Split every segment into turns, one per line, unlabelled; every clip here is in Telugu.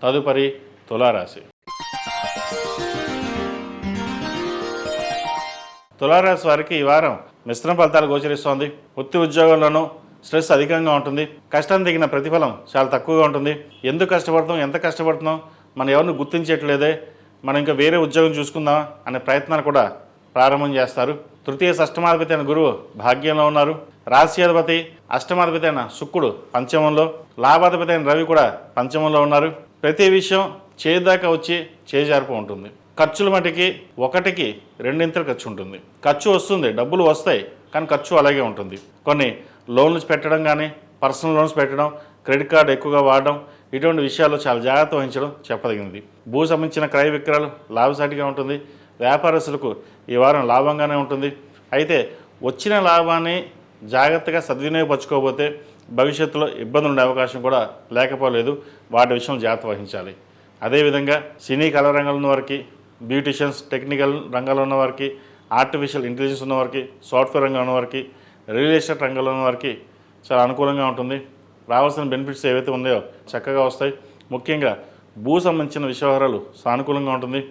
తదుపరి తులారాశి. తులారాశి వారికి ఈ వారం మిశ్రమ ఫలితాలు గోచరిస్తోంది. వృత్తి ఉద్యోగంలోనూ స్ట్రెస్ అధికంగా ఉంటుంది. కష్టం దిగిన ప్రతిఫలం చాలా తక్కువగా ఉంటుంది. ఎందుకు కష్టపడుతున్నాం, ఎంత కష్టపడుతున్నాం, మనం ఎవరిని గుర్తించట్లేదే, మనం ఇంకా వేరే ఉద్యోగం చూసుకుందాం అనే ప్రయత్నాలు కూడా ప్రారంభం చేస్తారు. తృతీయ షష్టమాధిపతి అయిన గురువు భాగ్యంలో ఉన్నారు. రాశ్యాధిపతి అష్టమాధిపతి అయిన శుక్రుడు పంచమంలో, లాభాధిపతి అయిన రవి కూడా పంచమంలో ఉన్నారు. ప్రతి విషయం చేదాకా వచ్చి చేజారిపో ఉంటుంది. ఖర్చుల మటుకి ఒకటికి రెండింతలు ఖర్చు ఉంటుంది. ఖర్చు వస్తుంది, డబ్బులు వస్తాయి, కానీ ఖర్చు అలాగే ఉంటుంది. కొన్ని లోన్స్ పెట్టడం కానీ, పర్సనల్ లోన్స్ పెట్టడం, క్రెడిట్ కార్డు ఎక్కువగా వాడడం, ఇటువంటి విషయాల్లో చాలా జాగ్రత్త వహించడం చెప్పదగినది. భూ సంబంధించిన క్రయ విక్రయాలు లాభసాటిగా ఉంటుంది. వ్యాపారస్తులకు ఈ వారం లాభంగానే ఉంటుంది. అయితే వచ్చిన లాభాన్ని జాగ్రత్తగా సద్వినియోగపరచుకోకపోతే భవిష్యత్తులో ఇబ్బందులు ఉండే అవకాశం కూడా లేకపోలేదు. వాటి విషయంలో జాగ్రత్త వహించాలి. అదేవిధంగా సినీ కళా రంగంలో ఉన్నవారికి, బ్యూటిషియన్స్, టెక్నికల్ రంగంలో ఉన్నవారికి, ఆర్టిఫిషియల్ ఇంటెలిజెన్స్ ఉన్నవారికి, సాఫ్ట్వేర్ రంగంలో ఉన్నవారికి, రియల్ ఎస్టేట్ రంగంలో ఉన్నవారికి చాలా అనుకూలంగా ఉంటుంది. రావాల్సిన బెనిఫిట్స్ ఏవైతే ఉన్నాయో చక్కగా వస్తాయి. ముఖ్యంగా భూ సంబంధించిన వ్యవహారాలు సానుకూలంగా ఉంటుంది.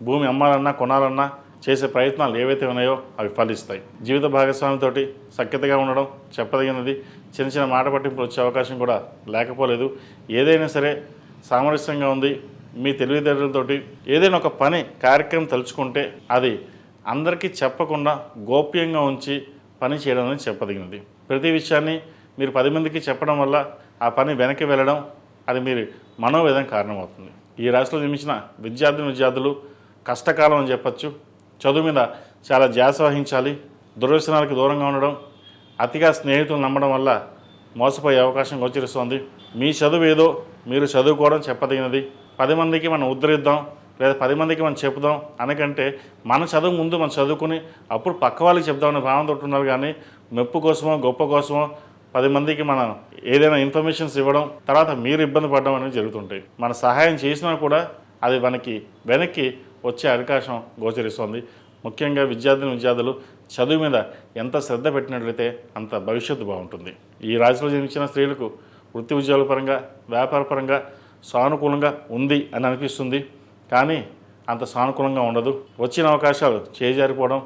భూమి అమ్మాలన్నా కొనాలన్నా చేసే ప్రయత్నాలు ఏవైతే ఉన్నాయో అవి ఫలిస్తాయి. జీవిత భాగస్వామితోటి సఖ్యతగా ఉండడం చెప్పదగినది. చిన్న చిన్న మాట పట్టింపులు వచ్చే అవకాశం కూడా లేకపోలేదు. ఏదైనా సరే సామరస్యంగా ఉంది. మీ తెలివితేటలతోటి ఏదైనా ఒక పని కార్యక్రమం తలుచుకుంటే అది అందరికీ చెప్పకుండా గోప్యంగా ఉంచి పని చేయడం అనేది చెప్పదగినది. ప్రతి విషయాన్ని మీరు 10 మందికి చెప్పడం వల్ల ఆ పని వెనక్కి వెళ్ళడం అది మీరు మనోవేదన కారణమవుతుంది. ఈ రాశిలో జన్మించిన విద్యార్థులు కష్టకాలం అని చెప్పచ్చు. చదువు మీద చాలా ధ్యాస వహించాలి. దుర్వ్యసనాలకు దూరంగా ఉండడం, అతిగా స్నేహితులు నమ్మడం వల్ల మోసపోయే అవకాశం గోచరిస్తోంది. మీ చదువు ఏదో మీరు చదువుకోవడం చెప్పదగినది. 10 మందికి మనం ఉద్ధరిద్దాం లేదా 10 మందికి మనం చెప్దాం అనకంటే మన చదువు ముందు మనం చదువుకుని అప్పుడు పక్క వాళ్ళకి చెప్దామనే భావనతో ఉన్నారు. కానీ మెప్పు కోసమో గొప్ప కోసమో 10 మందికి మనం ఏదైనా ఇన్ఫర్మేషన్స్ ఇవ్వడం, తర్వాత మీరు ఇబ్బంది పడడం అనేది జరుగుతుంటాయి. మన సహాయం చేసినా కూడా అది మనకి వెనక్కి వచ్చే అవకాశం గోచరిస్తోంది. ముఖ్యంగా విద్యార్థులు చదువు మీద ఎంత శ్రద్ధ పెట్టినట్లయితే అంత భవిష్యత్తు బాగుంటుంది. ఈ రాశిలో జన్మించిన స్త్రీలకు వృత్తి ఉద్యోగాల పరంగా, వ్యాపార పరంగా సానుకూలంగా ఉంది అని అనిపిస్తుంది. కానీ అంత సానుకూలంగా ఉండదు. వచ్చిన అవకాశాలు చేజారిపోవడం.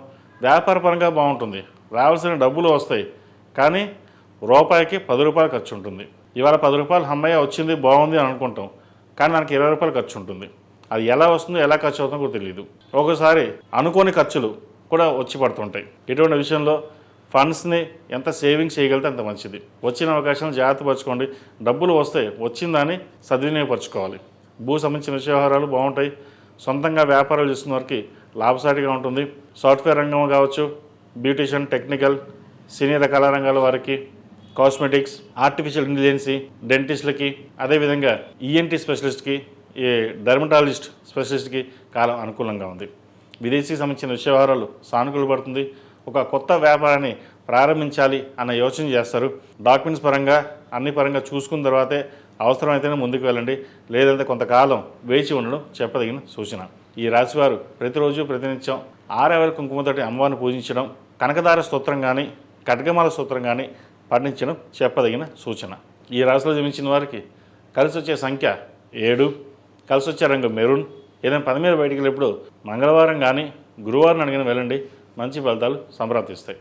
వ్యాపార పరంగా బాగుంటుంది, రావాల్సిన డబ్బులు వస్తాయి, కానీ రూపాయికి 10 రూపాయలు ఖర్చు ఉంటుంది. ఇవాళ 10 రూపాయలు అమ్మయ్య వచ్చింది బాగుంది అని అనుకుంటాం, కానీ మనకి 20 రూపాయలు ఖర్చు ఉంటుంది. అది ఎలా వస్తుందో ఎలా ఖర్చు అవుతుందో కూడా తెలియదు. ఒకసారి అనుకోని ఖర్చులు కూడా వచ్చి పడుతుంటాయి. ఇటువంటి విషయంలో ఫండ్స్ని ఎంత సేవింగ్స్ చేయగలిగితే అంత మంచిది. వచ్చిన అవకాశాలను జాగ్రత్త పరచుకోండి. డబ్బులు వస్తాయి, వచ్చిందని సద్వినియోగపరచుకోవాలి. భూ సంబంధించిన వ్యవహారాలు బాగుంటాయి. సొంతంగా వ్యాపారాలు చేస్తున్న వారికి లాభసాటిగా ఉంటుంది. సాఫ్ట్వేర్ రంగం కావచ్చు, బ్యూటిషియన్, టెక్నికల్, సినీ కళా రంగాల వారికి, కాస్మెటిక్స్, ఆర్టిఫిషియల్ ఇంటెలిజెన్సీ, డెంటిస్టులకి, అదేవిధంగా ఈఎన్టీ స్పెషలిస్ట్కి, ఈ డెర్మటాలజిస్ట్ స్పెషలిస్ట్కి కాలం అనుకూలంగా ఉంది. విదేశీకి సంబంధించిన వ్యవహారాలు సానుకూలపడుతుంది. ఒక కొత్త వ్యాపారాన్ని ప్రారంభించాలి అన్న యోచన చేస్తారు. డాక్యుమెంట్స్ పరంగా అన్ని పరంగా చూసుకున్న తర్వాతే అవసరమైతేనే ముందుకు వెళ్ళండి, లేదంటే కొంతకాలం వేచి ఉండడం చెప్పదగిన సూచన. ఈ రాశివారు ప్రతిరోజు ప్రతినిత్యం 6 కుంకుమతోటి అమ్మవారిని పూజించడం, కనకదార స్తోత్రం కానీ, ఖడ్గమాల స్తోత్రం కానీ పఠించడం చెప్పదగిన సూచన. ఈ రాశిలో జన్మించిన వారికి కలిసి వచ్చే సంఖ్య 7, కలిసి వచ్చే రంగు మెరూన్. ఏదైనా పని మీద బయటికి వెళ్ళినప్పుడు మంగళవారం కానీ గురువారం అడిగిన వెళ్ళండి, మంచి ఫలితాలు సంప్రాప్తిస్తాయి.